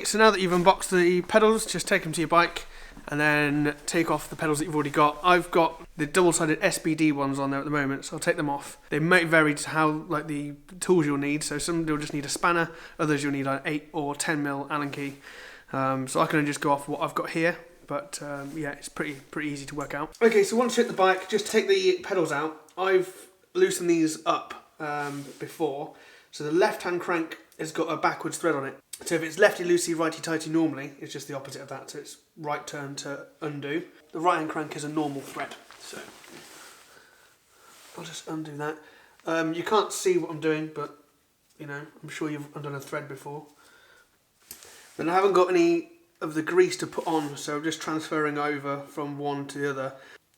Okay, so now that you've unboxed the pedals, just take them to your bike and then take off the pedals that you've already got. I've got the double-sided SPD ones on there at the moment, so I'll take them off. They may vary to how, like, the tools you'll need, so some you'll just need a spanner, others you'll need an 8 or 10mm Allen key. So I can just go off what I've got here, but yeah, it's pretty easy to work out. Okay, so once you hit the bike, just take the pedals out. I've loosened these up before, so the left-hand crank has got a backwards thread on it. So if it's lefty-loosey, righty-tighty normally, it's just the opposite of that, so it's right turn to undo. The right-hand crank is a normal thread, so I'll just undo that. You can't see what I'm doing, but you know, I'm sure you've undone a thread before. Then I haven't got any of the grease to put on, so I'm just transferring over from one to the other.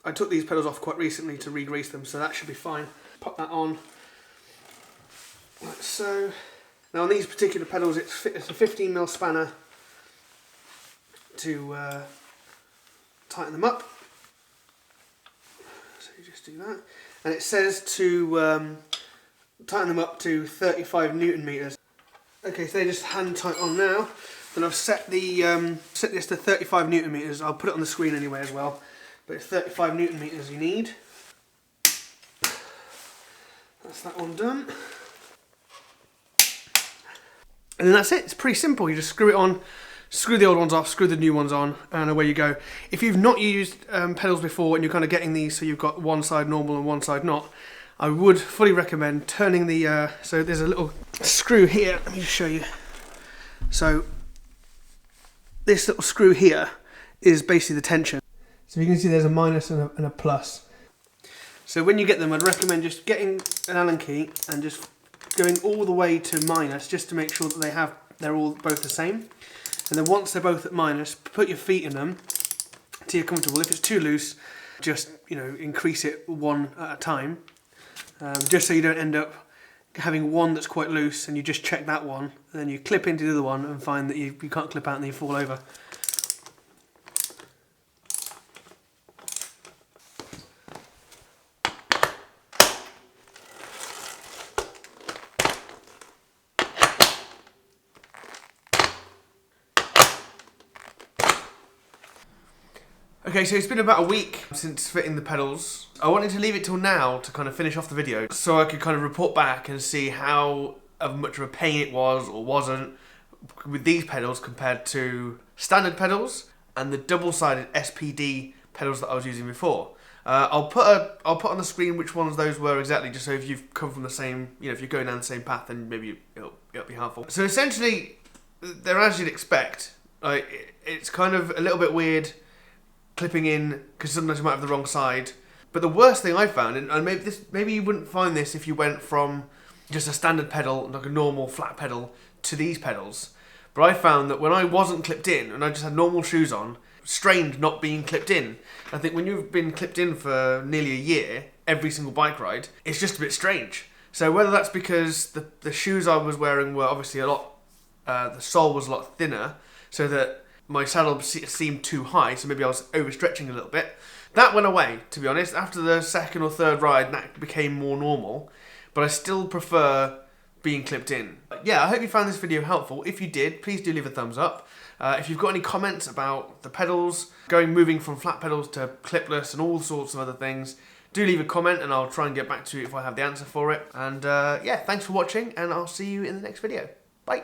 I took these pedals off quite recently to re-grease them, so that should be fine. Pop that on, like so. Now on these particular pedals, it's a 15mm spanner to tighten them up. So you just do that. And it says to tighten them up to 35 Newton meters. Okay, so they just hand tight on now. And I've set this to 35 Newton meters. I'll put it on the screen anyway as well. But it's 35 Newton meters you need. That's that one done. And then that's it. It's pretty simple. You just screw it on, screw the old ones off, screw the new ones on, and away you go. If you've not used pedals before and you're kind of getting these so you've got one side normal and one side not, I would fully recommend turning the, so there's a little screw here. Let me just show you. So this little screw here is basically the tension. So you can see there's a minus and a plus. So when you get them, I'd recommend just getting an Allen key and just going all the way to minus, just to make sure that they're all both the same. And then once they're both at minus, put your feet in them till you're comfortable. If it's too loose, just, you know, increase it one at a time, just so you don't end up having one that's quite loose and you just check that one, and then you clip into the other one and find that you can't clip out and then you fall over. Okay, so it's been about a week since fitting the pedals. I wanted to leave it till now to kind of finish off the video so I could kind of report back and see how much of a pain it was or wasn't with these pedals compared to standard pedals and the double-sided SPD pedals that I was using before. I'll put on the screen which ones those were exactly, just so if you've come from the same, you know, if you're going down the same path, then maybe it'll be helpful. So essentially, they're as you'd expect. It's kind of a little bit weird clipping in, because sometimes you might have the wrong side. But the worst thing I found, and maybe you wouldn't find this if you went from just a standard pedal, like a normal flat pedal, to these pedals, but I found that when I wasn't clipped in, and I just had normal shoes on, strained not being clipped in. I think when you've been clipped in for nearly a year, every single bike ride, it's just a bit strange. So whether that's because the shoes I was wearing were obviously a lot, the sole was a lot thinner, so that my saddle seemed too high, so maybe I was overstretching a little bit. That went away, to be honest. After the second or third ride, that became more normal, but I still prefer being clipped in. Yeah, I hope you found this video helpful. If you did, please do leave a thumbs up. If you've got any comments about the pedals, moving from flat pedals to clipless and all sorts of other things, do leave a comment and I'll try and get back to you if I have the answer for it. And yeah, thanks for watching, and I'll see you in the next video. Bye.